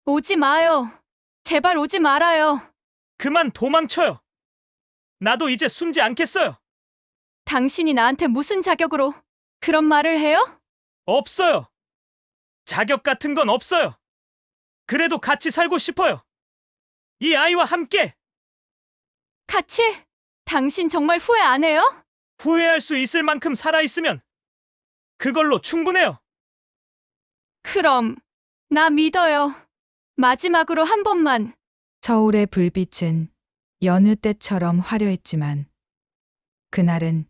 오지 마요. 제발 오지 말아요. 그만 도망쳐요. 나도 이제 숨지 않겠어요. 당신이 나한테 무슨 자격으로 그런 말을 해요? 없어요. 자격 같은 건 없어요. 그래도 같이 살고 싶어요. 이 아이와 함께. 같이? 당신 정말 후회 안 해요? 후회할 수 있을 만큼 살아있으면 그걸로 충분해요. 그럼 나 믿어요. 마지막으로 한 번만. 서울의 불빛은 여느 때처럼 화려했지만 그날은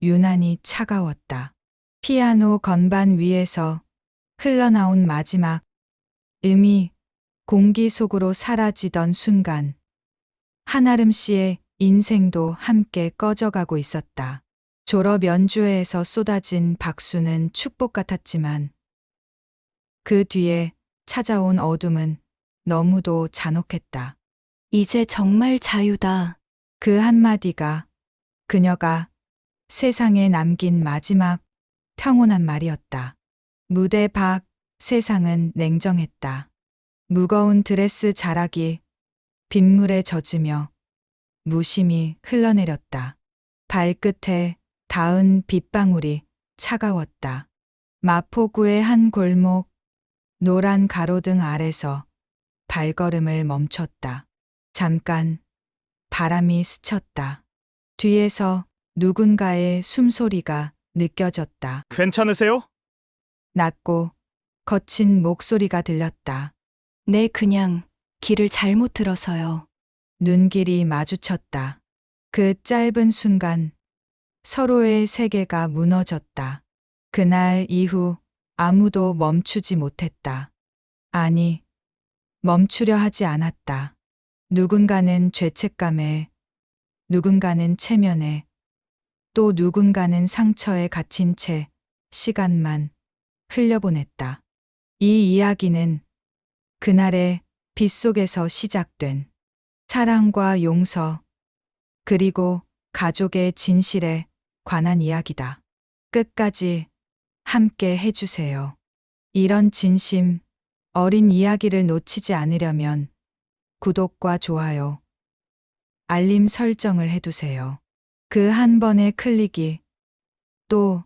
유난히 차가웠다. 피아노 건반 위에서 흘러나온 마지막 음이 공기 속으로 사라지던 순간 한아름 씨의 인생도 함께 꺼져가고 있었다. 졸업 연주회에서 쏟아진 박수는 축복 같았지만 그 뒤에 찾아온 어둠은 너무도 잔혹했다. 이제 정말 자유다. 그 한마디가 그녀가 세상에 남긴 마지막 평온한 말이었다. 무대 밖 세상은 냉정했다. 무거운 드레스 자락이 빗물에 젖으며 무심히 흘러내렸다. 발끝에 닿은 빗방울이 차가웠다. 마포구의 한 골목 노란 가로등 아래서 발걸음을 멈췄다. 잠깐 바람이 스쳤다. 뒤에서 누군가의 숨소리가 느껴졌다. 괜찮으세요? 낮고 거친 목소리가 들렸다. 네, 그냥 길을 잘못 들어서요. 눈길이 마주쳤다. 그 짧은 순간 서로의 세계가 무너졌다. 그날 이후 아무도 멈추지 못했다. 아니, 멈추려 하지 않았다. 누군가는 죄책감에, 누군가는 체면에, 또 누군가는 상처에 갇힌 채 시간만 흘려보냈다. 이 이야기는 그날의 빗속에서 시작된 사랑과 용서, 그리고 가족의 진실에 관한 이야기다. 끝까지 함께 해주세요. 이런 진심, 어린 이야기를 놓치지 않으려면 구독과 좋아요, 알림 설정을 해두세요. 그 한 번의 클릭이 또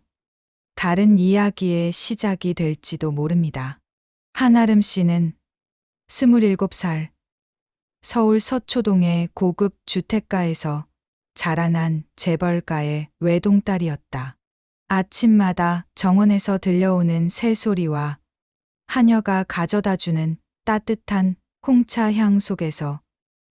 다른 이야기의 시작이 될지도 모릅니다. 한아름 씨는 27살 서울 서초동의 고급 주택가에서 자라난 재벌가의 외동딸이었다. 아침마다 정원에서 들려오는 새소리와 하녀가 가져다주는 따뜻한 홍차 향 속에서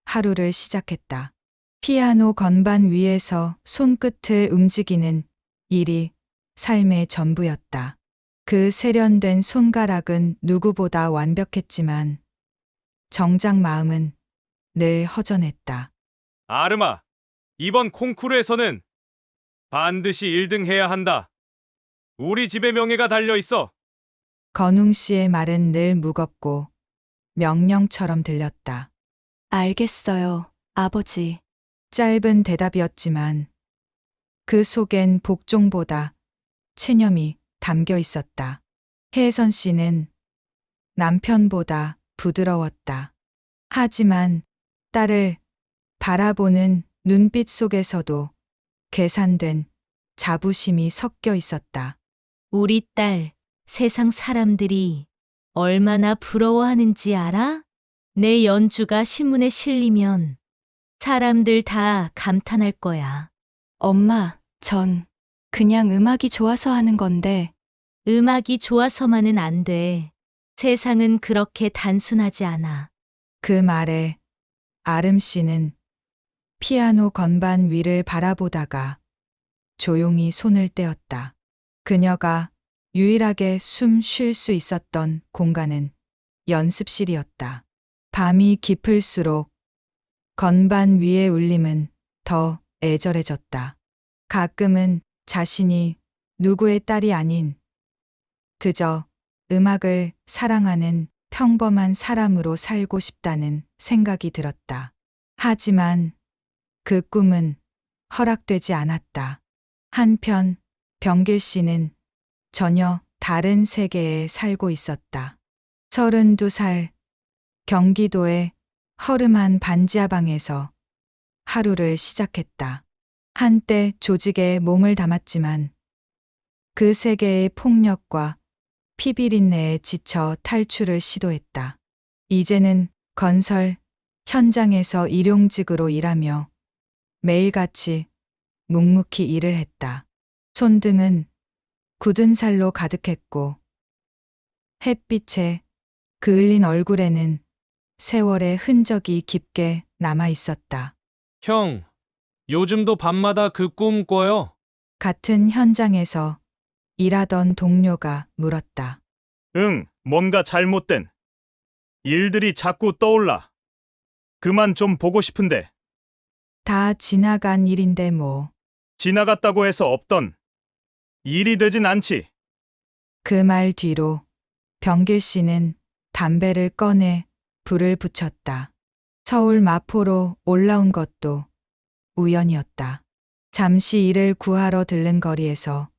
하루를 시작했다. 피아노 건반 위에서 손끝을 움직이는 일이 삶의 전부였다. 그 세련된 손가락은 누구보다 완벽했지만 정작 마음은 늘 허전했다. 아름아, 이번 콩쿠르에서는 반드시 1등 해야 한다. 우리 집의 명예가 달려 있어. 건웅 씨의 말은 늘 무겁고 명령처럼 들렸다. 알겠어요, 아버지. 짧은 대답이었지만 그 속엔 복종보다 체념이 담겨 있었다. 혜선 씨는 남편보다 부드러웠다. 하지만 딸을 바라보는 눈빛 속에서도 계산된 자부심이 섞여 있었다. 우리 딸, 세상 사람들이 얼마나 부러워하는지 알아? 내 연주가 신문에 실리면 사람들 다 감탄할 거야. 엄마, 전 그냥 음악이 좋아서 하는 건데, 음악이 좋아서만은 안 돼. 세상은 그렇게 단순하지 않아. 그 말에 아름 씨는 피아노 건반 위를 바라보다가 조용히 손을 떼었다. 그녀가 유일하게 숨 쉴 수 있었던 공간은 연습실이었다. 밤이 깊을수록 건반 위의 울림은 더 애절해졌다. 가끔은 자신이 누구의 딸이 아닌 그저 음악을 사랑하는 평범한 사람으로 살고 싶다는 생각이 들었다. 하지만 그 꿈은 허락되지 않았다. 한편 병길 씨는 전혀 다른 세계에 살고 있었다. 32살 경기도의 허름한 반지하방에서 하루를 시작했다. 한때 조직에 몸을 담았지만 그 세계의 폭력과 피비린내에 지쳐 탈출을 시도했다. 이제는 건설 현장에서 일용직으로 일하며 매일같이 묵묵히 일을 했다. 손등은 굳은 살로 가득했고 햇빛에 그을린 얼굴에는 세월의 흔적이 깊게 남아 있었다. 형, 요즘도 밤마다 그 꿈 꿔요? 같은 현장에서 일하던 동료가 물었다. 응, 뭔가 잘못된 일들이 자꾸 떠올라. 그만 좀 보고 싶은데. 다 지나간 일인데 뭐. 지나갔다고 해서 없던 일이 되진 않지. 그 말 뒤로 병길 씨는 담배를 꺼내 불을 붙였다. 서울 마포로 올라온 것도 우연이었다. 잠시 일을 구하러 들른 거리에서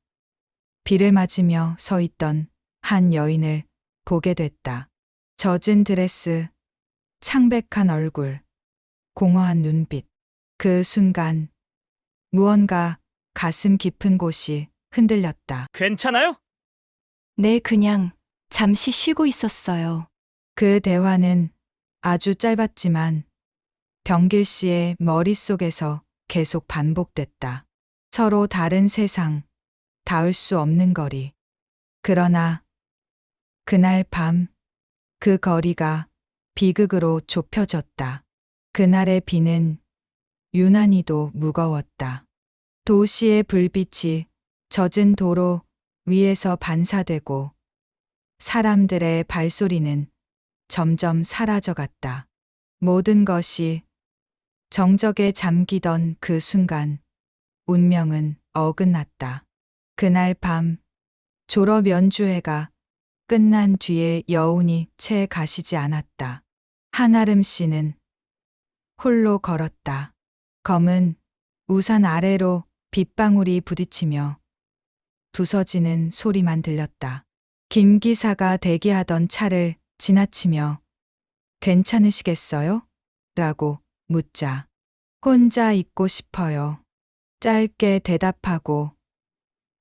비를 맞으며 서 있던 한 여인을 보게 됐다. 젖은 드레스, 창백한 얼굴, 공허한 눈빛. 그 순간 무언가 가슴 깊은 곳이 흔들렸다. 괜찮아요? 네, 그냥 잠시 쉬고 있었어요. 그 대화는 아주 짧았지만 병길 씨의 머릿속에서 계속 반복됐다. 서로 다른 세상, 닿을 수 없는 거리. 그러나 그날 밤 그 거리가 비극으로 좁혀졌다. 그날의 비는 유난히도 무거웠다. 도시의 불빛이 젖은 도로 위에서 반사되고 사람들의 발소리는 점점 사라져갔다. 모든 것이 정적에 잠기던 그 순간 운명은 어긋났다. 그날 밤 졸업 연주회가 끝난 뒤에 여운이 채 가시지 않았다. 한아름 씨는 홀로 걸었다. 검은 우산 아래로 빗방울이 부딪히며 부서지는 소리만 들렸다. 김 기사가 대기하던 차를 지나치며 괜찮으시겠어요? 라고 묻자 혼자 있고 싶어요. 짧게 대답하고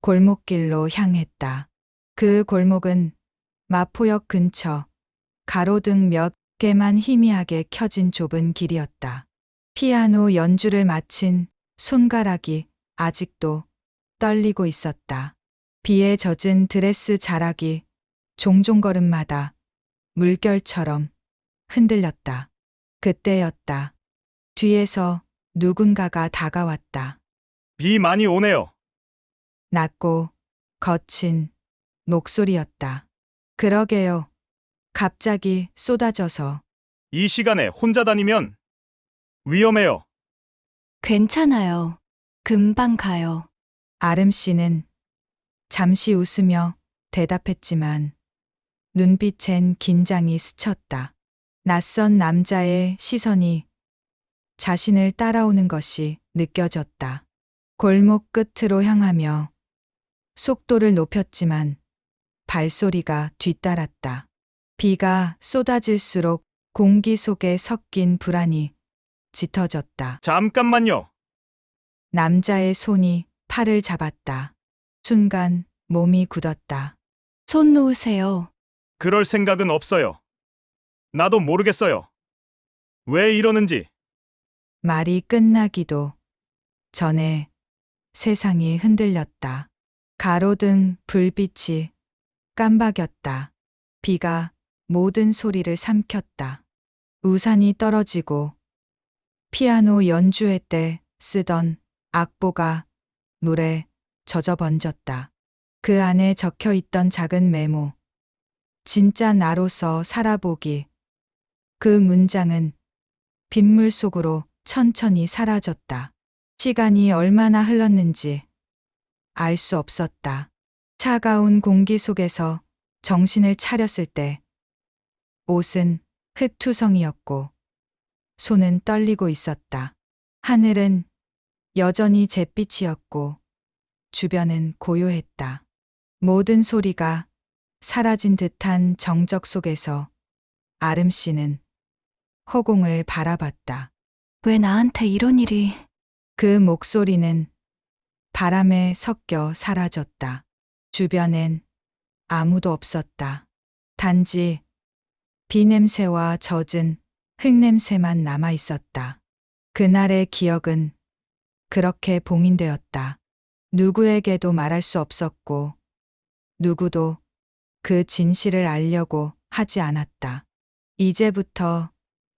골목길로 향했다. 그 골목은 마포역 근처 가로등 몇 개만 희미하게 켜진 좁은 길이었다. 피아노 연주를 마친 손가락이 아직도 떨리고 있었다. 비에 젖은 드레스 자락이 종종 걸음마다 물결처럼 흔들렸다. 그때였다. 뒤에서 누군가가 다가왔다. 비 많이 오네요. 낮고 거친 목소리였다. 그러게요. 갑자기 쏟아져서. 이 시간에 혼자 다니면 위험해요. 괜찮아요. 금방 가요. 아름 씨는 잠시 웃으며 대답했지만 눈빛엔 긴장이 스쳤다. 낯선 남자의 시선이 자신을 따라오는 것이 느껴졌다. 골목 끝으로 향하며 속도를 높였지만 발소리가 뒤따랐다. 비가 쏟아질수록 공기 속에 섞인 불안이 짙어졌다. 잠깐만요. 남자의 손이 팔을 잡았다. 순간 몸이 굳었다. 손 놓으세요. 그럴 생각은 없어요. 나도 모르겠어요. 왜 이러는지. 말이 끝나기도 전에 세상이 흔들렸다. 가로등 불빛이 깜박였다. 비가 모든 소리를 삼켰다. 우산이 떨어지고 피아노 연주회 때 쓰던 악보가 물에 젖어 번졌다. 그 안에 적혀 있던 작은 메모. 진짜 나로서 살아보기. 그 문장은 빗물 속으로 천천히 사라졌다. 시간이 얼마나 흘렀는지 알 수 없었다. 차가운 공기 속에서 정신을 차렸을 때 옷은 흙투성이었고 손은 떨리고 있었다. 하늘은 여전히 잿빛이었고 주변은 고요했다. 모든 소리가 사라진 듯한 정적 속에서 아름 씨는 허공을 바라봤다. 왜 나한테 이런 일이. 그 목소리는 바람에 섞여 사라졌다. 주변엔 아무도 없었다. 단지 비냄새와 젖은 흙냄새만 남아 있었다. 그날의 기억은 그렇게 봉인되었다. 누구에게도 말할 수 없었고, 누구도 그 진실을 알려고 하지 않았다. 이제부터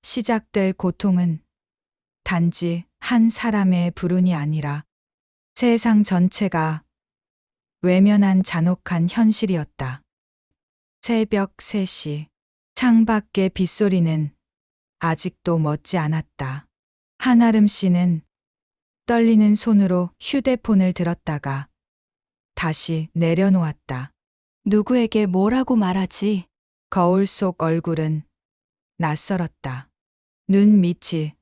시작될 고통은 단지 한 사람의 불운이 아니라 세상 전체가 외면한 잔혹한 현실이었다. 새벽 3시, 창밖의 빗소리는 아직도 멎지 않았다. 한아름 씨는 떨리는 손으로 휴대폰을 들었다가 다시 내려놓았다. 누구에게 뭐라고 말하지? 거울 속 얼굴은 낯설었다. 눈 밑이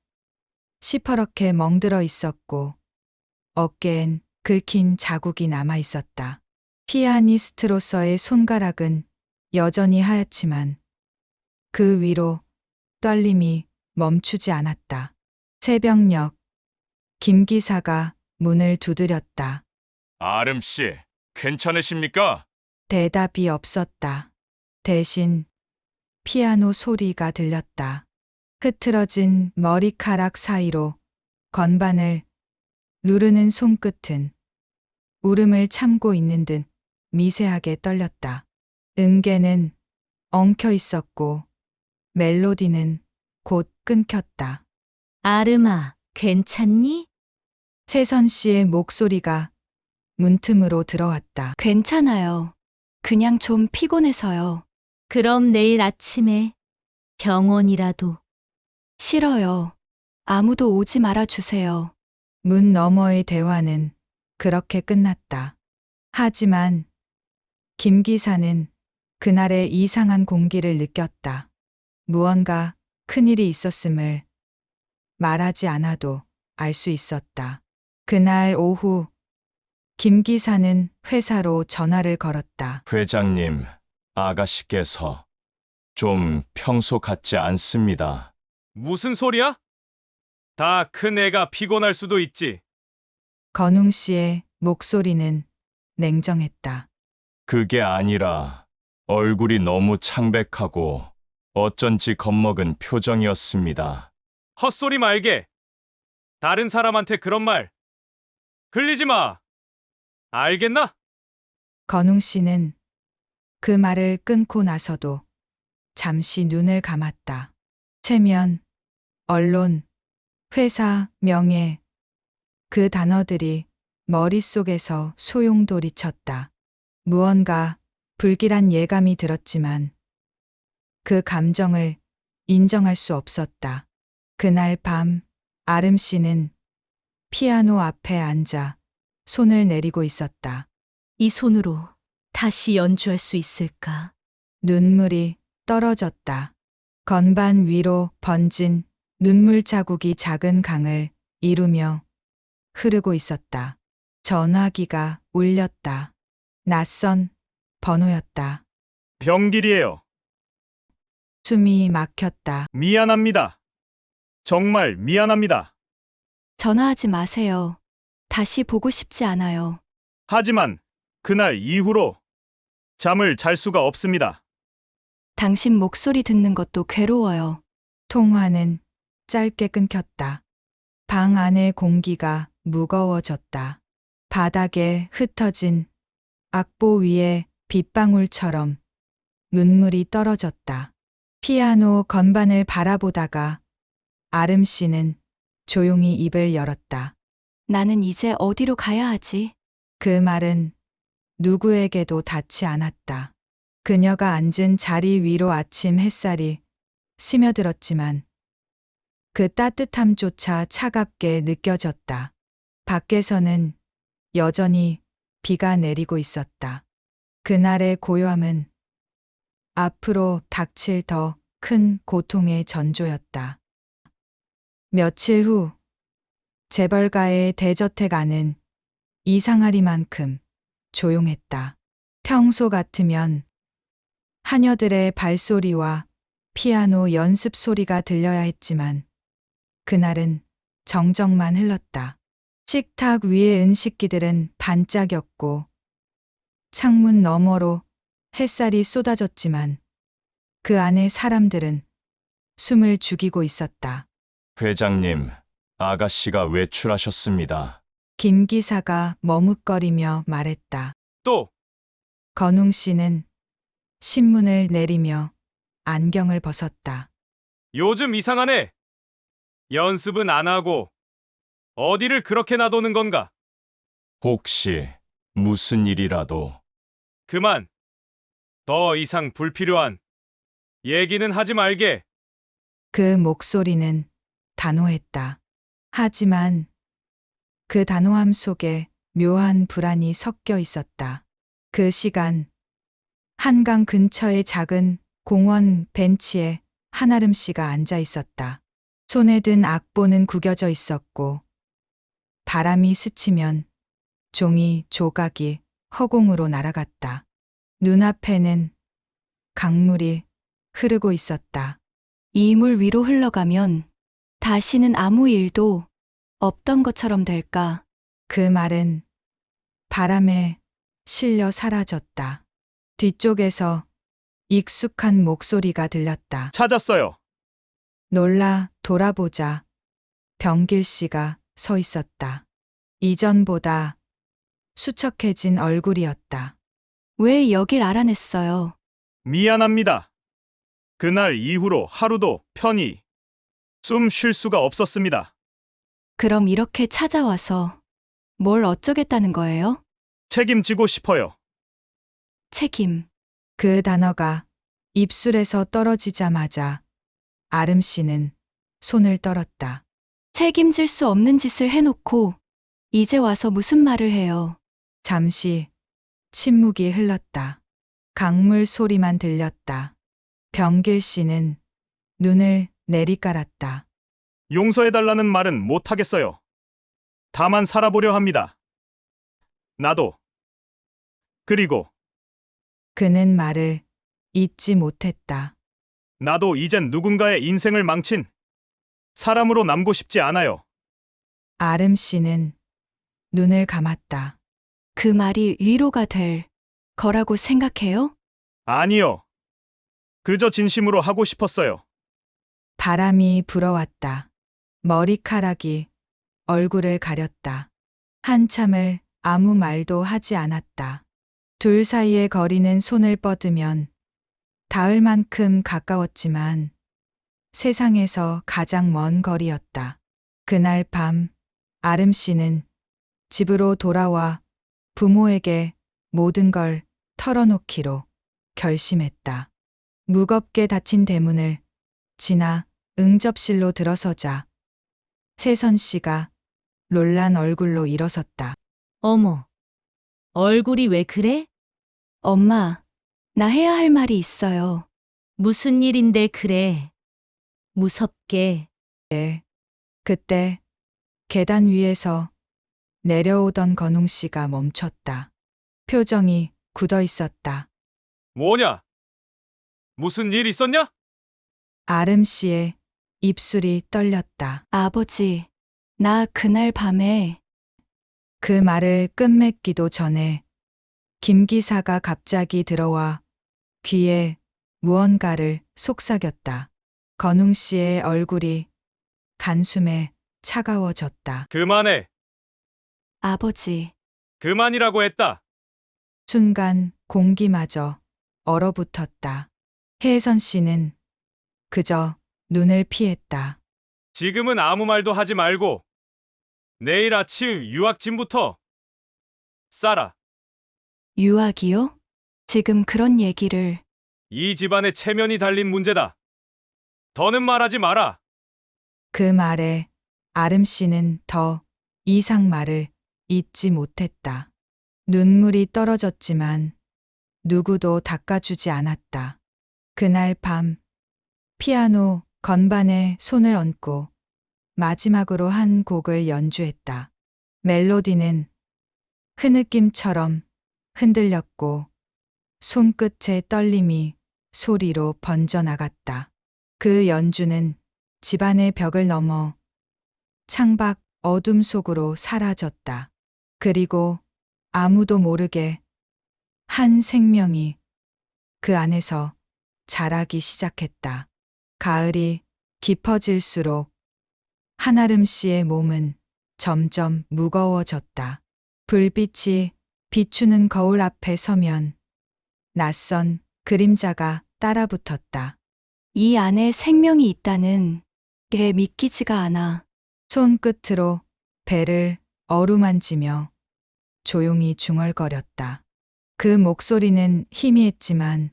시퍼렇게 멍들어 있었고 어깨엔 긁힌 자국이 남아 있었다. 피아니스트로서의 손가락은 여전히 하얗지만 그 위로 떨림이 멈추지 않았다. 새벽녘 김 기사가 문을 두드렸다. 아름 씨, 괜찮으십니까? 대답이 없었다. 대신 피아노 소리가 들렸다. 흐트러진 머리카락 사이로 건반을 누르는 손끝은 울음을 참고 있는 듯 미세하게 떨렸다. 음계는 엉켜 있었고 멜로디는 곧 끊겼다. 아름아, 괜찮니? 세선 씨의 목소리가 문틈으로 들어왔다. 괜찮아요. 그냥 좀 피곤해서요. 그럼 내일 아침에 병원이라도. 싫어요. 아무도 오지 말아 주세요. 문 너머의 대화는 그렇게 끝났다. 하지만 김 기사는 그날의 이상한 공기를 느꼈다. 무언가 큰일이 있었음을 말하지 않아도 알 수 있었다. 그날 오후 김 기사는 회사로 전화를 걸었다. 회장님, 아가씨께서 좀 평소 같지 않습니다. 무슨 소리야? 다 큰 애가 피곤할 수도 있지. 건웅 씨의 목소리는 냉정했다. 그게 아니라 얼굴이 너무 창백하고 어쩐지 겁먹은 표정이었습니다. 헛소리 말게. 다른 사람한테 그런 말 흘리지 마. 알겠나? 건웅 씨는 그 말을 끊고 나서도 잠시 눈을 감았다. 체면, 언론, 회사, 명예, 그 단어들이 머릿속에서 소용돌이 쳤다. 무언가 불길한 예감이 들었지만 그 감정을 인정할 수 없었다. 그날 밤 아름 씨는 피아노 앞에 앉아 손을 내리고 있었다. 이 손으로 다시 연주할 수 있을까? 눈물이 떨어졌다. 건반 위로 번진 눈물 자국이 작은 강을 이루며 흐르고 있었다. 전화기가 울렸다. 낯선 번호였다. 병길이에요. 숨이 막혔다. 미안합니다. 정말 미안합니다. 전화하지 마세요. 다시 보고 싶지 않아요. 하지만 그날 이후로 잠을 잘 수가 없습니다. 당신 목소리 듣는 것도 괴로워요. 통화는 짧게 끊겼다. 방 안의 공기가 무거워졌다. 바닥에 흩어진 악보 위에 빗방울처럼 눈물이 떨어졌다. 피아노 건반을 바라보다가 아름 씨는 조용히 입을 열었다. 나는 이제 어디로 가야 하지? 그 말은 누구에게도 닿지 않았다. 그녀가 앉은 자리 위로 아침 햇살이 스며들었지만 그 따뜻함조차 차갑게 느껴졌다. 밖에서는 여전히 비가 내리고 있었다. 그날의 고요함은 앞으로 닥칠 더 큰 고통의 전조였다. 며칠 후 재벌가의 대저택 안은 이상하리만큼 조용했다. 평소 같으면 하녀들의 발소리와 피아노 연습 소리가 들려야 했지만 그날은 정적만 흘렀다. 식탁 위의 은식기들은 반짝였고 창문 너머로 햇살이 쏟아졌지만 그 안에 사람들은 숨을 죽이고 있었다. 회장님, 아가씨가 외출하셨습니다. 김 기사가 머뭇거리며 말했다. 또 건웅 씨는 신문을 내리며 안경을 벗었다. 요즘 이상하네. 연습은 안 하고 어디를 그렇게 놔두는 건가? 혹시 무슨 일이라도 그만. 더 이상 불필요한 얘기는 하지 말게. 그 목소리는 단호했다. 하지만 그 단호함 속에 묘한 불안이 섞여 있었다. 그 시간 한강 근처의 작은 공원 벤치에 한아름 씨가 앉아 있었다. 손에 든 악보는 구겨져 있었고 바람이 스치면 종이 조각이 허공으로 날아갔다. 눈앞에는 강물이 흐르고 있었다. 이 물 위로 흘러가면 다시는 아무 일도 없던 것처럼 될까? 그 말은 바람에 실려 사라졌다. 뒤쪽에서 익숙한 목소리가 들렸다. 찾았어요. 놀라 돌아보자 병길 씨가 서 있었다. 이전보다 수척해진 얼굴이었다. 왜 여길 알아냈어요? 미안합니다. 그날 이후로 하루도 편히 숨 쉴 수가 없었습니다. 그럼 이렇게 찾아와서 뭘 어쩌겠다는 거예요? 책임지고 싶어요. 책임. 그 단어가 입술에서 떨어지자마자 아름 씨는 손을 떨었다. 책임질 수 없는 짓을 해놓고 이제 와서 무슨 말을 해요? 잠시 침묵이 흘렀다. 강물 소리만 들렸다. 병길 씨는 눈을 내리깔았다. 용서해달라는 말은 못하겠어요. 다만 살아보려 합니다. 나도. 그리고 그는 말을 잇지 못했다. 나도 이젠 누군가의 인생을 망친 사람으로 남고 싶지 않아요. 아름 씨는 눈을 감았다. 그 말이 위로가 될 거라고 생각해요? 아니요. 그저 진심으로 하고 싶었어요. 바람이 불어왔다. 머리카락이 얼굴을 가렸다. 한참을 아무 말도 하지 않았다. 둘 사이의 거리는 손을 뻗으면 닿을 만큼 가까웠지만 세상에서 가장 먼 거리였다. 그날 밤 아름 씨는 집으로 돌아와 부모에게 모든 걸 털어놓기로 결심했다. 무겁게 닫힌 대문을 지나 응접실로 들어서자 세선 씨가 놀란 얼굴로 일어섰다. 어머, 얼굴이 왜 그래? 엄마, 나 해야 할 말이 있어요. 무슨 일인데 그래? 무섭게. 그때 계단 위에서 내려오던 건웅 씨가 멈췄다. 표정이 굳어 있었다. 뭐냐? 무슨 일 있었냐? 아름 씨의 입술이 떨렸다. 아버지, 나 그날 밤에 그 말을 끝맺기도 전에 김 기사가 갑자기 들어와 귀에 무언가를 속삭였다. 건웅 씨의 얼굴이 간숨에 차가워졌다. 그만해. 아버지, 그만이라고 했다. 순간 공기마저 얼어붙었다. 혜선 씨는 그저 눈을 피했다. 지금은 아무 말도 하지 말고 내일 아침 유학짐부터 싸라. 유학이요? 지금 그런 얘기를 이 집안의 체면이 달린 문제다. 더는 말하지 마라. 그 말에 아름 씨는 더 이상 말을 잇지 못했다. 눈물이 떨어졌지만 누구도 닦아주지 않았다. 그날 밤 피아노 건반에 손을 얹고 마지막으로 한 곡을 연주했다. 멜로디는 흐느낌처럼 흔들렸고 손끝의 떨림이 소리로 번져나갔다. 그 연주는 집안의 벽을 넘어 창밖 어둠 속으로 사라졌다. 그리고 아무도 모르게 한 생명이 그 안에서 자라기 시작했다. 가을이 깊어질수록 한아름 씨의 몸은 점점 무거워졌다. 불빛이 비추는 거울 앞에 서면 낯선 그림자가 따라붙었다. 이 안에 생명이 있다는 게 믿기지가 않아. 손끝으로 배를 어루만지며 조용히 중얼거렸다. 그 목소리는 희미했지만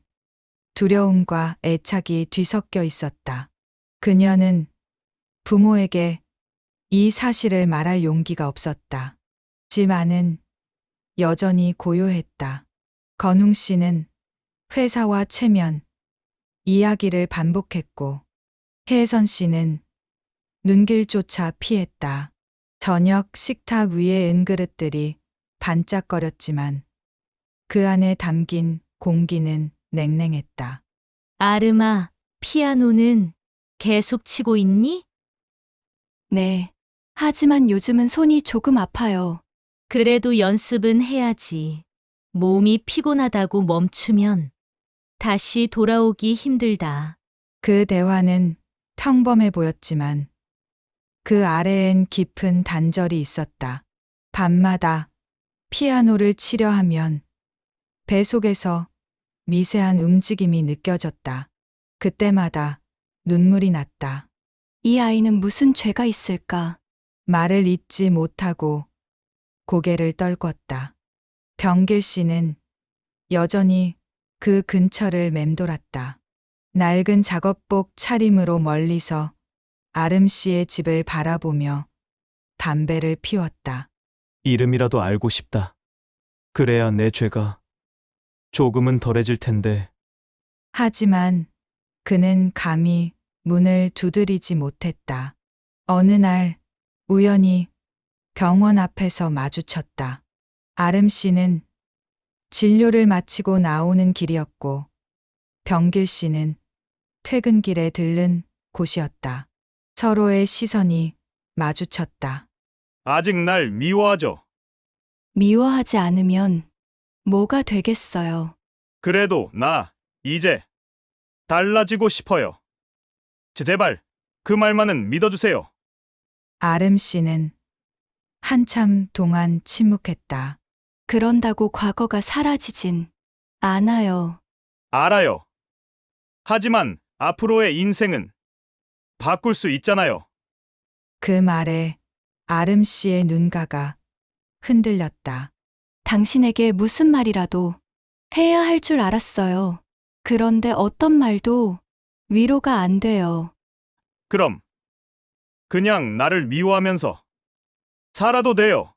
두려움과 애착이 뒤섞여 있었다. 그녀는 부모에게 이 사실을 말할 용기가 없었다. 집 안은 여전히 고요했다. 건웅 씨는 회사와 체면, 이야기를 반복했고, 혜선 씨는 눈길조차 피했다. 저녁 식탁 위의 은그릇들이 반짝거렸지만 그 안에 담긴 공기는 냉랭했다. 아름아, 피아노는 계속 치고 있니? 네. 하지만 요즘은 손이 조금 아파요. 그래도 연습은 해야지. 몸이 피곤하다고 멈추면 다시 돌아오기 힘들다. 그 대화는 평범해 보였지만 그 아래엔 깊은 단절이 있었다. 밤마다 피아노를 치려 하면 배 속에서 미세한 움직임이 느껴졌다. 그때마다 눈물이 났다. 이 아이는 무슨 죄가 있을까? 말을 잇지 못하고 고개를 떨궜다. 병길 씨는 여전히 그 근처를 맴돌았다. 낡은 작업복 차림으로 멀리서 아름 씨의 집을 바라보며 담배를 피웠다. 이름이라도 알고 싶다. 그래야 내 죄가 조금은 덜해질 텐데. 하지만 그는 감히 문을 두드리지 못했다. 어느 날 우연히 병원 앞에서 마주쳤다. 아름 씨는 진료를 마치고 나오는 길이었고 병길 씨는 퇴근길에 들른 곳이었다. 서로의 시선이 마주쳤다. 아직 날 미워하죠? 미워하지 않으면 뭐가 되겠어요. 그래도 나 이제 달라지고 싶어요. 제발 그 말만은 믿어주세요. 아름 씨는 한참 동안 침묵했다. 그런다고 과거가 사라지진 않아요. 알아요. 하지만 앞으로의 인생은 바꿀 수 있잖아요. 그 말에 아름 씨의 눈가가 흔들렸다. 당신에게 무슨 말이라도 해야 할 줄 알았어요. 그런데 어떤 말도 위로가 안 돼요. 그럼 그냥 나를 미워하면서 살아도 돼요.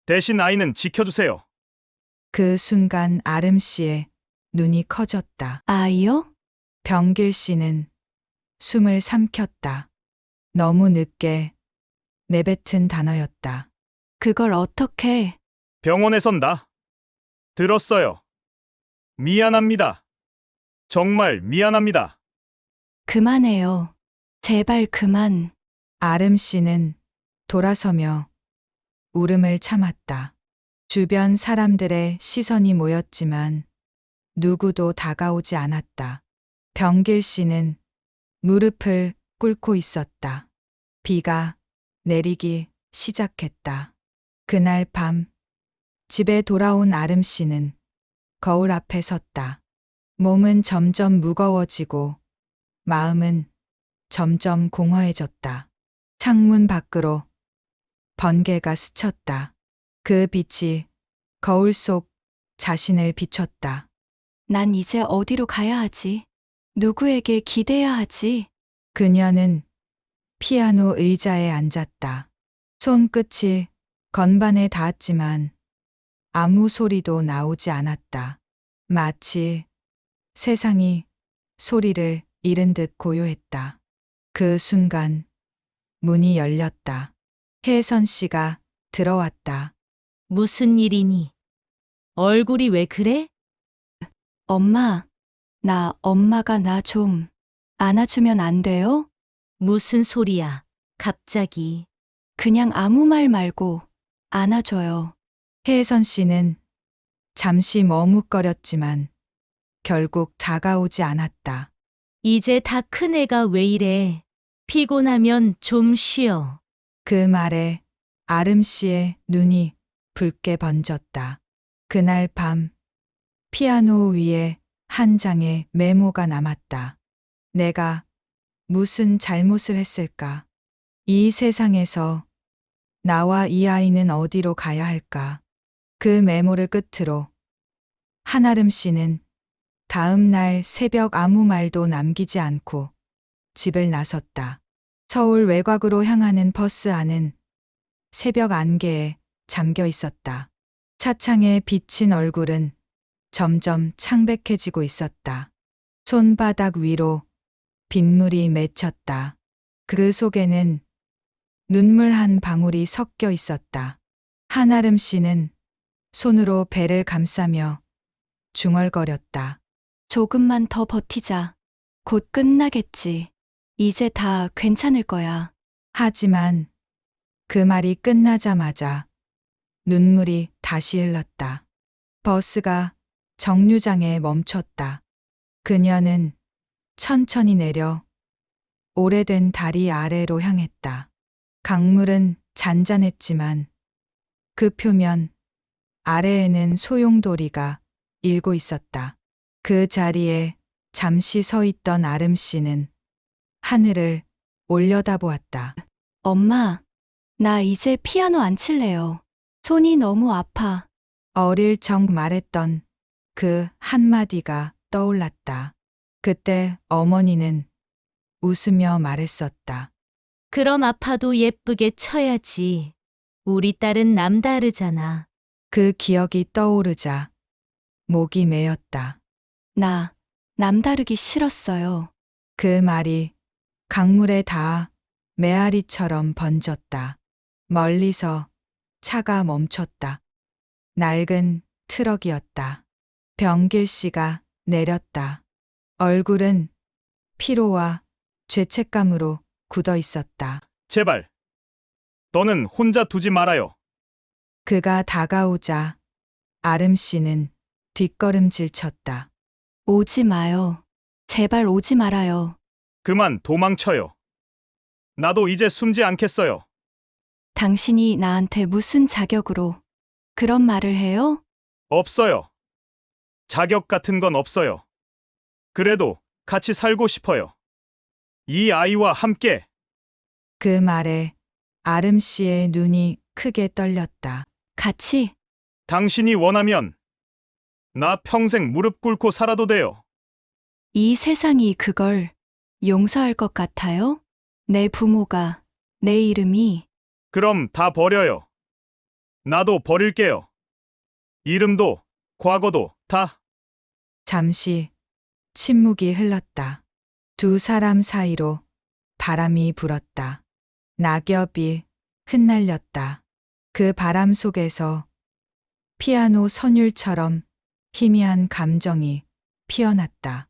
대신 아이는 지켜주세요. 그 순간 아름 씨의 눈이 커졌다. 아이요? 병길 씨는 숨을 삼켰다. 너무 늦게 내뱉은 단어였다. 그걸 어떻게... 병원에선 나 들었어요. 미안합니다. 정말 미안합니다. 그만해요. 제발 그만. 아름 씨는 돌아서며 울음을 참았다. 주변 사람들의 시선이 모였지만 누구도 다가오지 않았다. 병길 씨는 무릎을 꿇고 있었다. 비가 내리기 시작했다. 그날 밤 집에 돌아온 아름 씨는 거울 앞에 섰다. 몸은 점점 무거워지고 마음은 점점 공허해졌다. 창문 밖으로 번개가 스쳤다. 그 빛이 거울 속 자신을 비췄다. 난 이제 어디로 가야 하지? 누구에게 기대야 하지? 그녀는 피아노 의자에 앉았다. 손끝이 건반에 닿았지만 아무 소리도 나오지 않았다. 마치 세상이 소리를 잃은 듯 고요했다. 그 순간 문이 열렸다. 혜선 씨가 들어왔다. 무슨 일이니? 얼굴이 왜 그래? 엄마가 나 좀 안아주면 안 돼요? 무슨 소리야? 갑자기. 그냥 아무 말 말고 안아줘요. 혜선 씨는 잠시 머뭇거렸지만 결국 다가오지 않았다. 이제 다 큰 애가 왜 이래? 피곤하면 좀 쉬어. 그 말에 아름 씨의 눈이 붉게 번졌다. 그날 밤 피아노 위에 한 장의 메모가 남았다. 내가 무슨 잘못을 했을까? 이 세상에서 나와 이 아이는 어디로 가야 할까? 그 메모를 끝으로 한아름 씨는 다음 날 새벽 아무 말도 남기지 않고 집을 나섰다. 서울 외곽으로 향하는 버스 안은 새벽 안개에 잠겨 있었다. 차창에 비친 얼굴은 점점 창백해지고 있었다. 손바닥 위로 빗물이 맺혔다. 그 속에는 눈물 한 방울이 섞여 있었다. 한아름 씨는 손으로 배를 감싸며 중얼거렸다. 조금만 더 버티자. 곧 끝나겠지. 이제 다 괜찮을 거야. 하지만 그 말이 끝나자마자 눈물이 다시 흘렀다. 버스가 정류장에 멈췄다. 그녀는 천천히 내려 오래된 다리 아래로 향했다. 강물은 잔잔했지만 그 표면 아래에는 소용돌이가 일고 있었다. 그 자리에 잠시 서 있던 아름 씨는 하늘을 올려다보았다. 엄마, 나 이제 피아노 안 칠래요. 손이 너무 아파. 어릴 적 말했던 그 한마디가 떠올랐다. 그때 어머니는 웃으며 말했었다. 그럼 아파도 예쁘게 쳐야지. 우리 딸은 남다르잖아. 그 기억이 떠오르자 목이 메었다. 나 남다르기 싫었어요. 그 말이 강물에 닿아 메아리처럼 번졌다. 멀리서 차가 멈췄다. 낡은 트럭이었다. 병길 씨가 내렸다. 얼굴은 피로와 죄책감으로 굳어 있었다. 제발. 너는 혼자 두지 말아요. 그가 다가오자 아름 씨는 뒷걸음질 쳤다. 오지 마요. 제발 오지 말아요. 그만 도망쳐요. 나도 이제 숨지 않겠어요. 당신이 나한테 무슨 자격으로 그런 말을 해요? 없어요. 자격 같은 건 없어요. 그래도 같이 살고 싶어요. 이 아이와 함께. 그 말에 아름 씨의 눈이 크게 떨렸다. 같이 당신이 원하면 나 평생 무릎 꿇고 살아도 돼요. 이 세상이 그걸 용서할 것 같아요? 내 부모가, 내 이름이 그럼 다 버려요. 나도 버릴게요. 이름도 과거도 다. 잠시 침묵이 흘렀다. 두 사람 사이로 바람이 불었다. 낙엽이 흩날렸다. 그 바람 속에서 피아노 선율처럼 희미한 감정이 피어났다.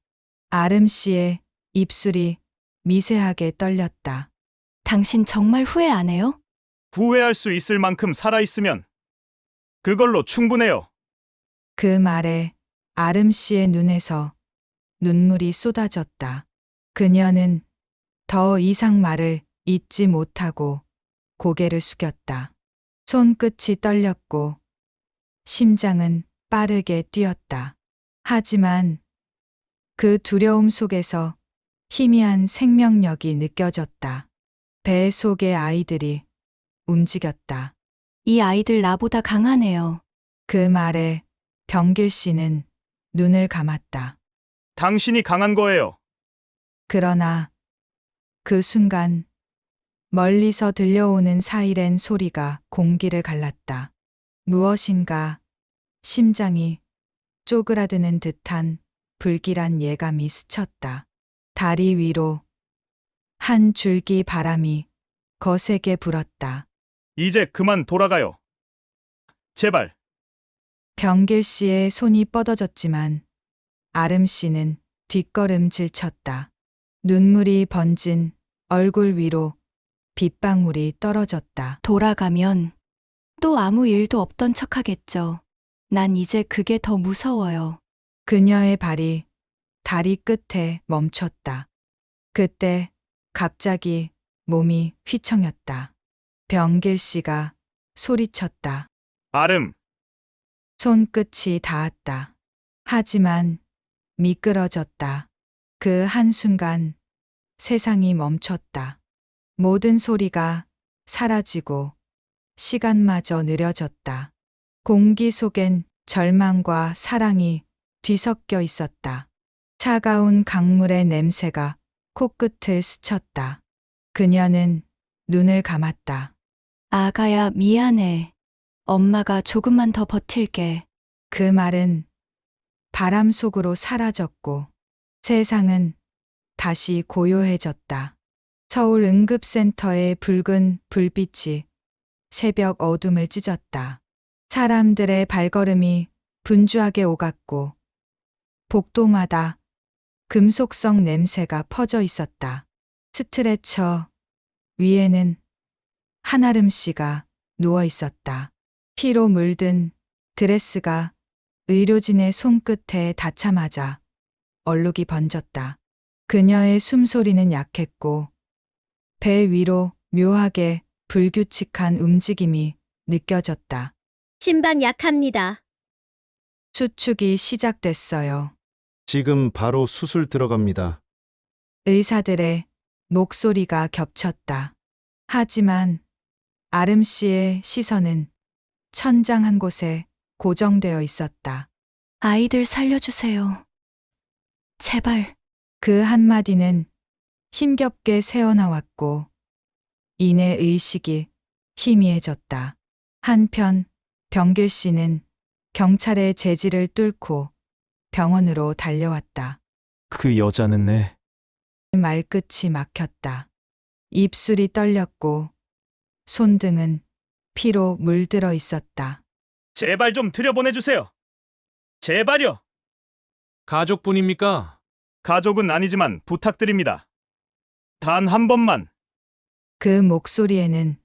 아름 씨의 입술이 미세하게 떨렸다. 당신 정말 후회 안 해요? 후회할 수 있을 만큼 살아있으면 그걸로 충분해요. 그 말에 아름 씨의 눈에서 눈물이 쏟아졌다. 그녀는 더 이상 말을 잇지 못하고 고개를 숙였다. 손끝이 떨렸고 심장은 빠르게 뛰었다. 하지만 그 두려움 속에서 희미한 생명력이 느껴졌다. 배 속의 아이들이 움직였다. 이 아이들 나보다 강하네요. 그 말에 병길 씨는 눈을 감았다. 당신이 강한 거예요. 그러나 그 순간 멀리서 들려오는 사이렌 소리가 공기를 갈랐다. 무엇인가 심장이 쪼그라드는 듯한 불길한 예감이 스쳤다. 다리 위로 한 줄기 바람이 거세게 불었다. 이제 그만 돌아가요. 제발. 병길 씨의 손이 뻗어졌지만 아름 씨는 뒷걸음질 쳤다. 눈물이 번진 얼굴 위로 빗방울이 떨어졌다. 돌아가면 또 아무 일도 없던 척 하겠죠. 난 이제 그게 더 무서워요. 그녀의 발이 다리 끝에 멈췄다. 그때 갑자기 몸이 휘청였다. 병길 씨가 소리쳤다. 아름, 손끝이 닿았다. 하지만 미끄러졌다. 그 한순간 세상이 멈췄다. 모든 소리가 사라지고 시간마저 느려졌다. 공기 속엔 절망과 사랑이 뒤섞여 있었다. 차가운 강물의 냄새가 코끝을 스쳤다. 그녀는 눈을 감았다. 아가야, 미안해. 엄마가 조금만 더 버틸게. 그 말은 바람 속으로 사라졌고 세상은 다시 고요해졌다. 서울 응급센터의 붉은 불빛이 새벽 어둠을 찢었다. 사람들의 발걸음이 분주하게 오갔고 복도마다 금속성 냄새가 퍼져 있었다. 스트레처 위에는 한아름 씨가 누워 있었다. 피로 물든 드레스가 의료진의 손끝에 닿자마자 얼룩이 번졌다. 그녀의 숨소리는 약했고 배 위로 묘하게 불규칙한 움직임이 느껴졌다. 심박 약합니다. 수축이 시작됐어요. 지금 바로 수술 들어갑니다. 의사들의 목소리가 겹쳤다. 하지만 아름 씨의 시선은 천장 한 곳에 고정되어 있었다. 아이들 살려주세요. 제발. 그 한마디는 힘겹게 새어나왔고 이내 의식이 희미해졌다. 한편 병길 씨는 경찰의 제지를 뚫고 병원으로 달려왔다. 그 여자는 내 말끝이 막혔다. 입술이 떨렸고 손등은 피로 물들어 있었다. 제발 좀 들여보내주세요. 제발요. 가족분입니까? 가족은 아니지만 부탁드립니다. 단 한 번만. 그 목소리에는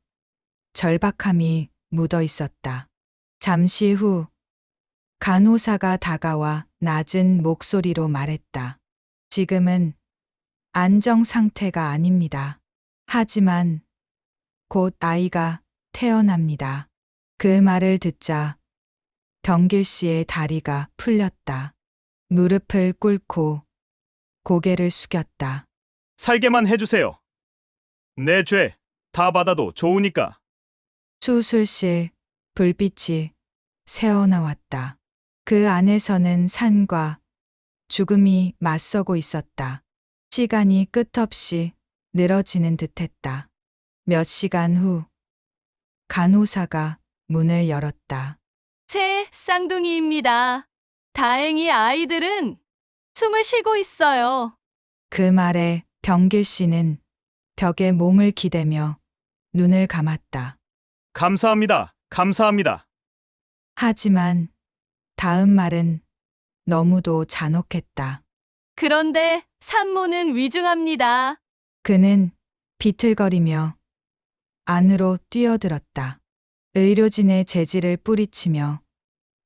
절박함이 묻어 있었다. 잠시 후 간호사가 다가와 낮은 목소리로 말했다. 지금은 안정 상태가 아닙니다. 하지만 곧 아이가 태어납니다. 그 말을 듣자 병길 씨의 다리가 풀렸다. 무릎을 꿇고 고개를 숙였다. 살게만 해주세요. 내 죄 다 받아도 좋으니까. 수술실 불빛이 새어나왔다. 그 안에서는 산과 죽음이 맞서고 있었다. 시간이 끝없이 늘어지는 듯했다. 몇 시간 후 간호사가 문을 열었다. 새 쌍둥이입니다. 다행히 아이들은 숨을 쉬고 있어요. 그 말에 병길 씨는 벽에 몸을 기대며 눈을 감았다. 감사합니다. 감사합니다. 하지만 다음 말은 너무도 잔혹했다. 그런데 산모는 위중합니다. 그는 비틀거리며 안으로 뛰어들었다. 의료진의 재질을 뿌리치며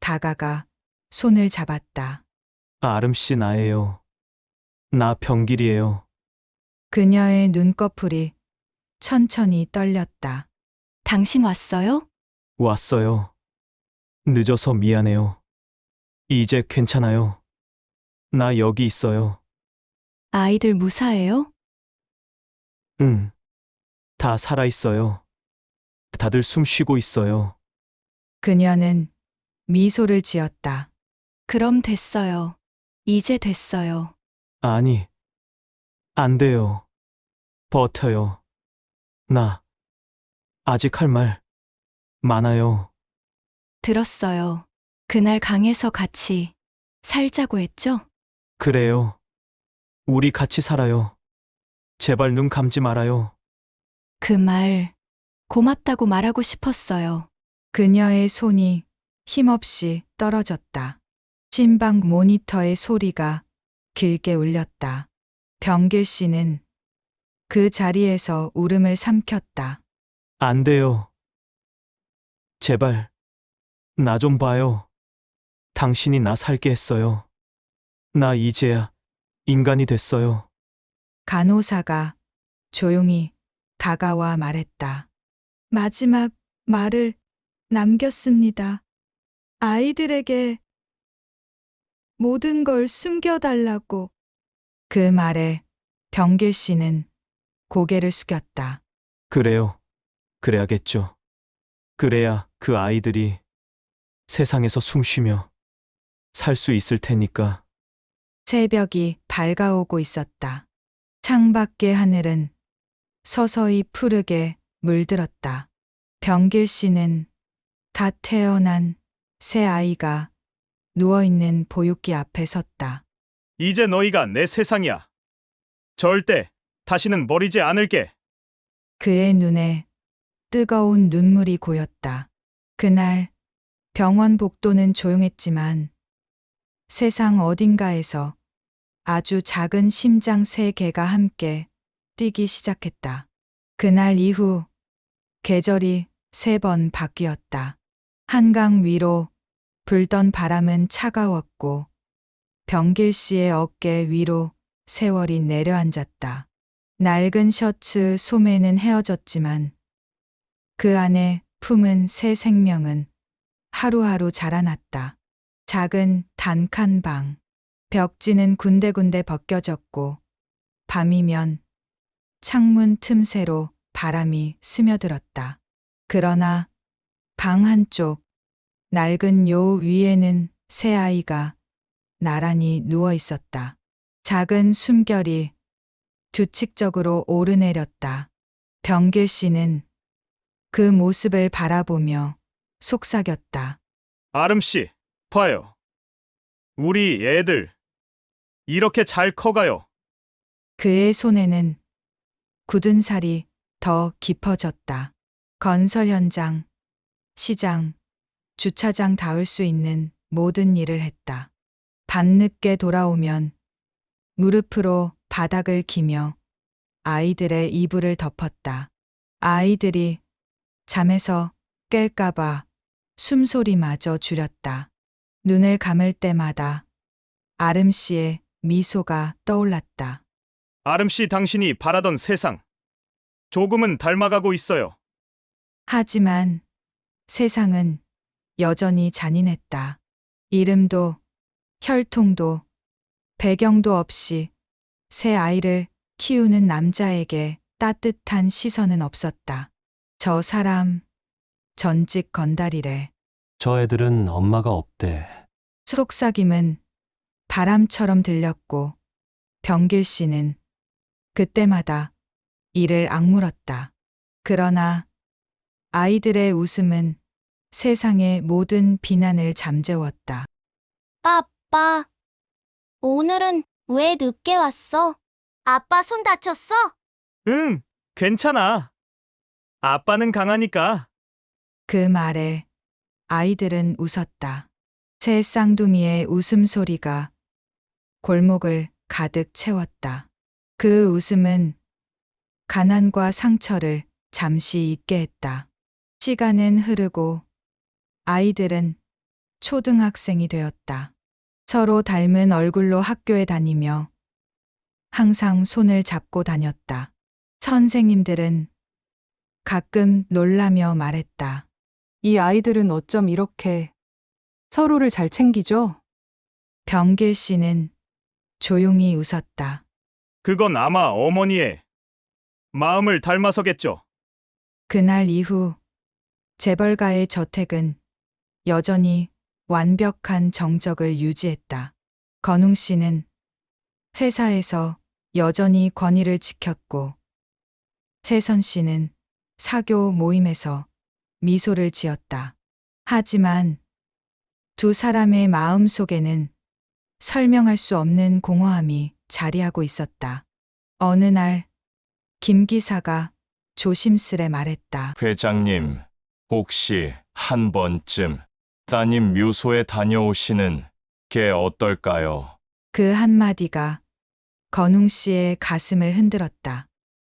다가가 손을 잡았다. 아름 씨 나예요. 나 병길이에요. 그녀의 눈꺼풀이 천천히 떨렸다. 당신 왔어요? 왔어요. 늦어서 미안해요. 이제 괜찮아요. 나 여기 있어요. 아이들 무사해요? 응. 다 살아있어요. 다들 숨 쉬고 있어요. 그녀는 미소를 지었다. 그럼 됐어요. 이제 됐어요. 아니, 안 돼요. 버텨요. 나 아직 할 말 많아요. 들었어요. 그날 강에서 같이 살자고 했죠? 그래요. 우리 같이 살아요. 제발 눈 감지 말아요. 그 말 고맙다고 말하고 싶었어요. 그녀의 손이 힘없이 떨어졌다. 심박 모니터의 소리가 길게 울렸다. 병길 씨는 그 자리에서 울음을 삼켰다. 안 돼요. 제발, 나 좀 봐요. 당신이 나 살게 했어요. 나 이제야 인간이 됐어요. 간호사가 조용히 다가와 말했다. 마지막 말을 남겼습니다. 아이들에게 모든 걸 숨겨달라고. 그 말에 병길 씨는 고개를 숙였다. 그래요. 그래야겠죠. 그래야 그 아이들이 세상에서 숨 쉬며 살 수 있을 테니까. 새벽이 밝아오고 있었다. 창밖의 하늘은 서서히 푸르게 물들었다. 병길 씨는 갓 태어난 새 아이가 누워있는 보육기 앞에 섰다. 이제 너희가 내 세상이야. 절대 다시는 버리지 않을게. 그의 눈에 뜨거운 눈물이 고였다. 그날 병원 복도는 조용했지만 세상 어딘가에서 아주 작은 심장 세 개가 함께 뛰기 시작했다. 그날 이후 계절이 3번 바뀌었다. 한강 위로 불던 바람은 차가웠고 병길 씨의 어깨 위로 세월이 내려앉았다. 낡은 셔츠 소매는 헤어졌지만 그 안에 품은 새 생명은 하루하루 자라났다. 작은 단칸 방, 벽지는 군데군데 벗겨졌고 밤이면 창문 틈새로 바람이 스며들었다. 그러나 방 한쪽 낡은 요 위에는 새 아이가 나란히 누워 있었다. 작은 숨결이 규칙적으로 오르내렸다. 병길 씨는 그 모습을 바라보며 속삭였다. 아름 씨, 봐요. 우리 애들 이렇게 잘 커가요. 그의 손에는 굳은 살이 더 깊어졌다. 건설 현장, 시장, 주차장 닿을 수 있는 모든 일을 했다. 밤늦게 돌아오면 무릎으로 바닥을 기며 아이들의 이불을 덮었다. 아이들이 잠에서 깰까봐 숨소리마저 줄였다. 눈을 감을 때마다 아름 씨의 미소가 떠올랐다. 아름 씨, 당신이 바라던 세상 조금은 닮아가고 있어요. 하지만 세상은 여전히 잔인했다. 이름도 혈통도 배경도 없이 새 아이를 키우는 남자에게 따뜻한 시선은 없었다. 저 사람 전직 건달이래. 저 애들은 엄마가 없대. 속삭임은 바람처럼 들렸고 병길 씨는 그때마다 이를 악물었다. 그러나 아이들의 웃음은 세상의 모든 비난을 잠재웠다. 아빠, 오늘은 왜 늦게 왔어? 아빠 손 다쳤어? 응, 괜찮아. 아빠는 강하니까. 그 말에 아이들은 웃었다. 새 쌍둥이의 웃음소리가 골목을 가득 채웠다. 그 웃음은 가난과 상처를 잠시 잊게 했다. 시간은 흐르고 아이들은 초등학생이 되었다. 서로 닮은 얼굴로 학교에 다니며 항상 손을 잡고 다녔다. 선생님들은 가끔 놀라며 말했다. 이 아이들은 어쩜 이렇게 서로를 잘 챙기죠? 병길 씨는 조용히 웃었다. 그건 아마 어머니의 마음을 닮아서겠죠. 그날 이후 재벌가의 저택은 여전히 완벽한 정적을 유지했다. 건웅 씨는 회사에서 여전히 권위를 지켰고 세선 씨는 사교 모임에서 미소를 지었다. 하지만 두 사람의 마음 속에는 설명할 수 없는 공허함이 자리하고 있었다. 어느 날 김 기사가 조심스레 말했다. 회장님, 혹시 한 번쯤 따님 묘소에 다녀오시는 게 어떨까요? 그 한마디가 건웅 씨의 가슴을 흔들었다.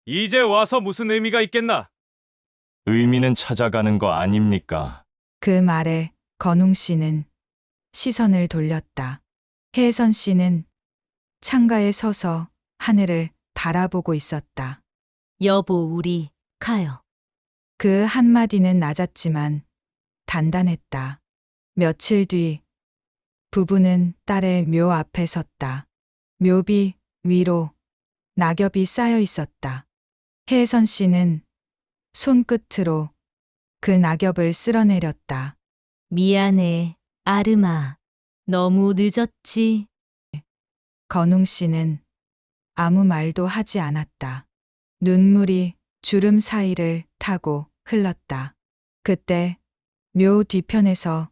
이제 와서 무슨 의미가 있겠나? 의미는 찾아가는 거 아닙니까? 그 말에 건웅 씨는 시선을 돌렸다. 혜선 씨는 창가에 서서 하늘을 바라보고 있었다. 여보, 우리 가요. 그 한마디는 낮았지만 단단했다. 며칠 뒤 부부는 딸의 묘 앞에 섰다. 묘비 위로 낙엽이 쌓여 있었다. 혜선 씨는 손끝으로 그 낙엽을 쓸어내렸다. 미안해, 아름아. 너무 늦었지. 건웅 씨는 아무 말도 하지 않았다. 눈물이 주름 사이를 타고 흘렀다. 그때 묘 뒤편에서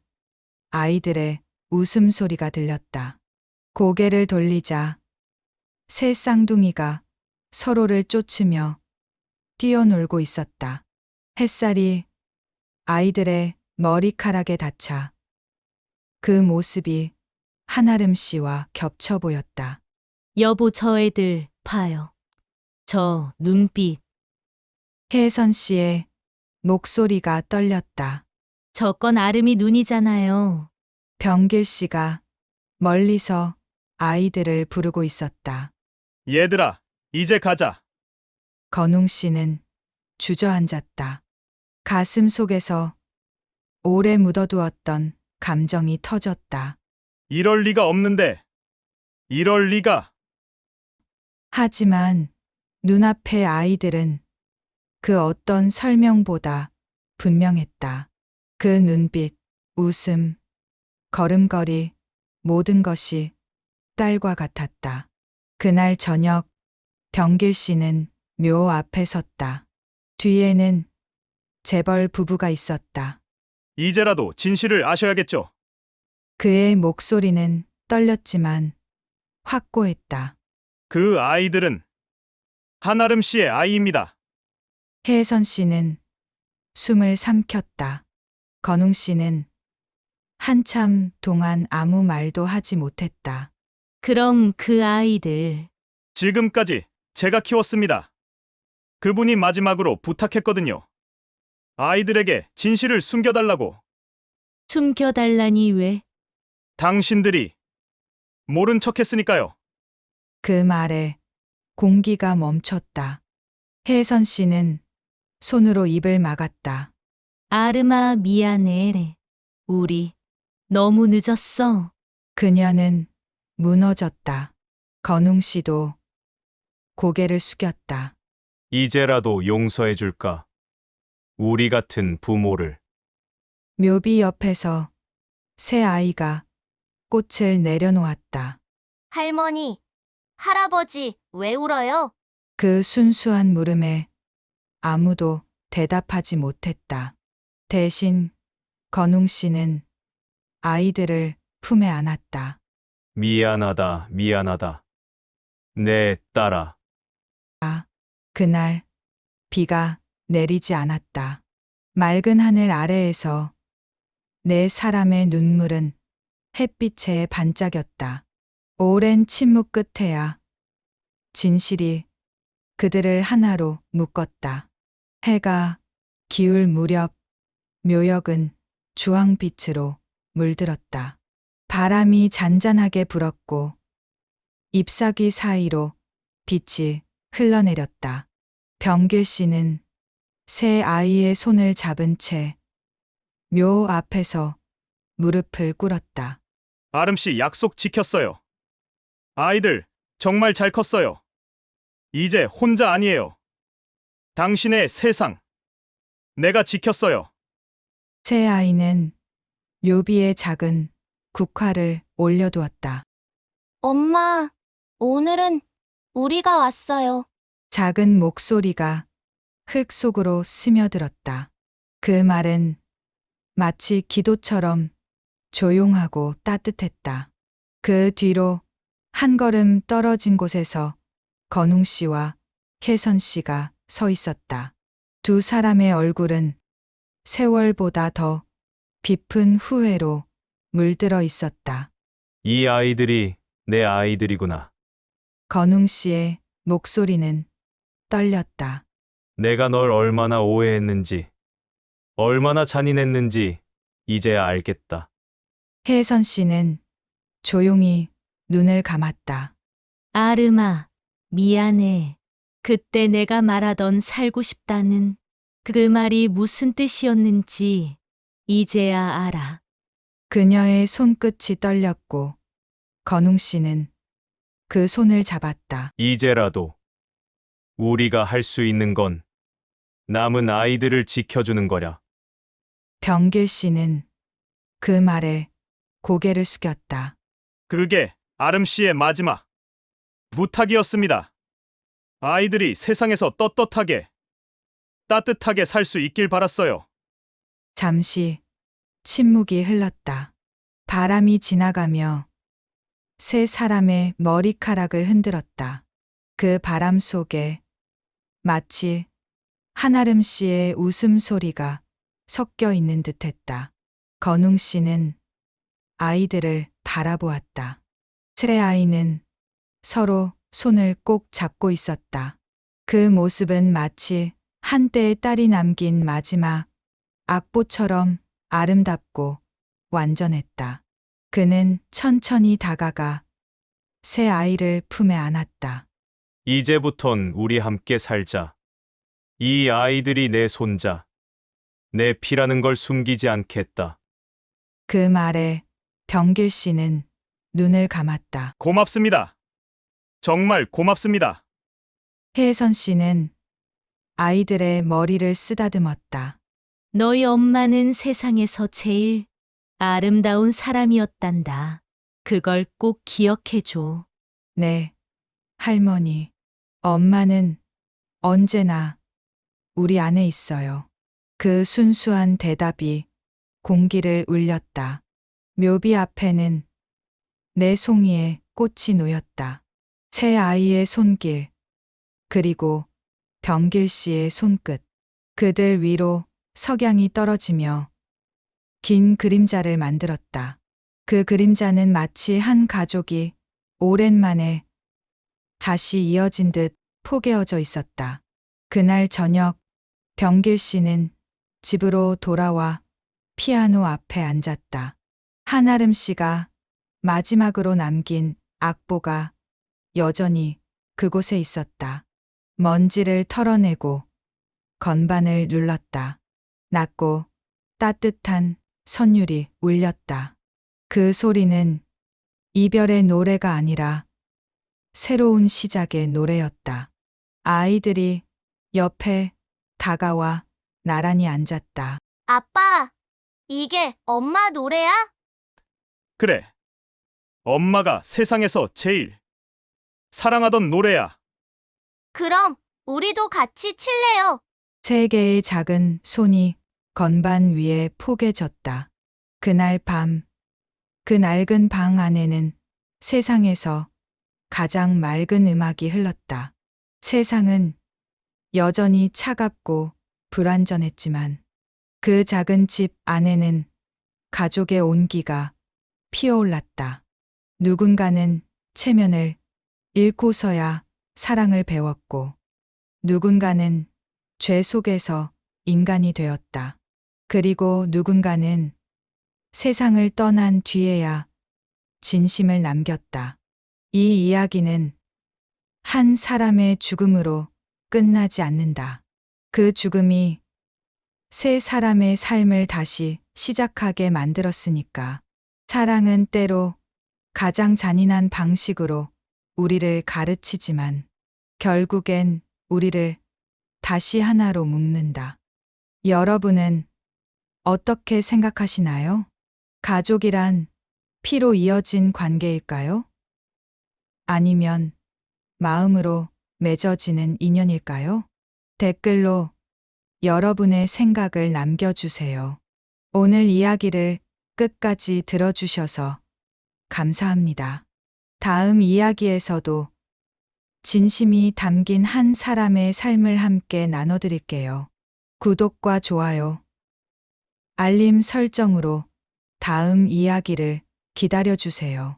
아이들의 웃음소리가 들렸다. 고개를 돌리자 새 쌍둥이가 서로를 쫓으며 뛰어놀고 있었다. 햇살이 아이들의 머리카락에 닿자 그 모습이 한아름 씨와 겹쳐 보였다. 여보, 저 애들 봐요. 저 눈빛. 혜선 씨의 목소리가 떨렸다. 저건 아름이 눈이잖아요. 병길 씨가 멀리서 아이들을 부르고 있었다. 얘들아, 이제 가자. 건웅 씨는 주저앉았다. 가슴 속에서 오래 묻어두었던 감정이 터졌다. 이럴 리가 없는데. 이럴 리가. 하지만 눈앞의 아이들은 그 어떤 설명보다 분명했다. 그 눈빛, 웃음, 걸음걸이, 모든 것이 딸과 같았다. 그날 저녁 병길 씨는 묘 앞에 섰다. 뒤에는 재벌 부부가 있었다. 이제라도 진실을 아셔야겠죠. 그의 목소리는 떨렸지만 확고했다. 그 아이들은 한아름 씨의 아이입니다. 혜선 씨는 숨을 삼켰다. 건웅 씨는 한참 동안 아무 말도 하지 못했다. 그럼 그 아이들. 지금까지 제가 키웠습니다. 그분이 마지막으로 부탁했거든요. 아이들에게 진실을 숨겨달라고. 숨겨달라니 왜? 당신들이 모른 척 했으니까요. 그 말에 공기가 멈췄다. 혜선 씨는 손으로 입을 막았다. 아름아, 미안해. 우리 너무 늦었어. 그녀는 무너졌다. 건웅 씨도 고개를 숙였다. 이제라도 용서해 줄까? 우리 같은 부모를. 묘비 옆에서 새 아이가 꽃을 내려놓았다. 할머니, 할아버지, 왜 울어요? 그 순수한 물음에 아무도 대답하지 못했다. 대신 건웅 씨는 아이들을 품에 안았다. 미안하다, 미안하다. 내 딸아. 그날 비가 내리지 않았다. 맑은 하늘 아래에서 네 사람의 눈물은 햇빛에 반짝였다. 오랜 침묵 끝에야 진실이 그들을 하나로 묶었다. 해가 기울 무렵 묘역은 주황빛으로 물들었다. 바람이 잔잔하게 불었고 잎사귀 사이로 빛이 흘러내렸다. 병길 씨는 새 아이의 손을 잡은 채 묘 앞에서 무릎을 꿇었다. 아름 씨 약속 지켰어요. 아이들 정말 잘 컸어요. 이제 혼자 아니에요. 당신의 세상 내가 지켰어요. 새 아이는 묘비의 작은 국화를 올려두었다. 엄마, 오늘은 우리가 왔어요. 작은 목소리가 흙 속으로 스며들었다. 그 말은 마치 기도처럼 조용하고 따뜻했다. 그 뒤로 한 걸음 떨어진 곳에서 건웅 씨와 혜선 씨가 서 있었다. 두 사람의 얼굴은 세월보다 더 깊은 후회로 물들어 있었다. 이 아이들이 내 아이들이구나. 건웅 씨의 목소리는 떨렸다. 내가 널 얼마나 오해했는지, 얼마나 잔인했는지 이제야 알겠다. 혜선 씨는 조용히 눈을 감았다. 아름아, 미안해. 그때 내가 말하던 살고 싶다는 그 말이 무슨 뜻이었는지 이제야 알아. 그녀의 손끝이 떨렸고 건웅 씨는 그 손을 잡았다. 이제라도 우리가 할 수 있는 건 남은 아이들을 지켜주는 거야. 병길 씨는 그 말에 고개를 숙였다. 그게 아름 씨의 마지막 부탁이었습니다. 아이들이 세상에서 떳떳하게, 따뜻하게 살 수 있길 바랐어요. 잠시 침묵이 흘렀다. 바람이 지나가며 세 사람의 머리카락을 흔들었다. 그 바람 속에 마치 한아름 씨의 웃음소리가 섞여 있는 듯했다. 건웅 씨는 아이들을 바라보았다. 세 아이는 서로 손을 꼭 잡고 있었다. 그 모습은 마치 한때의 딸이 남긴 마지막 악보처럼 아름답고 완전했다. 그는 천천히 다가가 새 아이를 품에 안았다. 이제부턴 우리 함께 살자. 이 아이들이 내 손자, 내 피라는 걸 숨기지 않겠다. 그 말에 병길 씨는 눈을 감았다. 고맙습니다. 정말 고맙습니다. 혜선 씨는 아이들의 머리를 쓰다듬었다. 너희 엄마는 세상에서 제일 아름다운 사람이었단다. 그걸 꼭 기억해줘. 네, 할머니. 엄마는 언제나 우리 안에 있어요. 그 순수한 대답이 공기를 울렸다. 묘비 앞에는 내 송이에 꽃이 놓였다. 새 아이의 손길, 그리고 병길 씨의 손끝. 그들 위로 석양이 떨어지며 긴 그림자를 만들었다. 그 그림자는 마치 한 가족이 오랜만에 다시 이어진 듯 포개어져 있었다. 그날 저녁 병길 씨는 집으로 돌아와 피아노 앞에 앉았다. 한아름 씨가 마지막으로 남긴 악보가 여전히 그곳에 있었다. 먼지를 털어내고 건반을 눌렀다. 낮고 따뜻한 선율이 울렸다. 그 소리는 이별의 노래가 아니라 새로운 시작의 노래였다. 아이들이 옆에 다가와 나란히 앉았다. 아빠, 이게 엄마 노래야? 그래. 엄마가 세상에서 제일 사랑하던 노래야. 그럼 우리도 같이 칠래요. 세 개의 작은 손이 건반 위에 포개졌다. 그날 밤, 그 낡은 방 안에는 세상에서 가장 맑은 음악이 흘렀다. 세상은 여전히 차갑고 불완전했지만 그 작은 집 안에는 가족의 온기가 피어올랐다. 누군가는 체면을 잃고서야 사랑을 배웠고 누군가는 죄 속에서 인간이 되었다. 그리고 누군가는 세상을 떠난 뒤에야 진심을 남겼다. 이 이야기는 한 사람의 죽음으로 끝나지 않는다. 그 죽음이 세 사람의 삶을 다시 시작하게 만들었으니까. 사랑은 때로 가장 잔인한 방식으로 우리를 가르치지만 결국엔 우리를 다시 하나로 묶는다. 여러분은 어떻게 생각하시나요? 가족이란 피로 이어진 관계일까요? 아니면 마음으로 맺어지는 인연일까요? 댓글로 여러분의 생각을 남겨주세요. 오늘 이야기를 끝까지 들어주셔서 감사합니다. 다음 이야기에서도 진심이 담긴 한 사람의 삶을 함께 나눠드릴게요. 구독과 좋아요, 알림 설정으로 다음 이야기를 기다려주세요.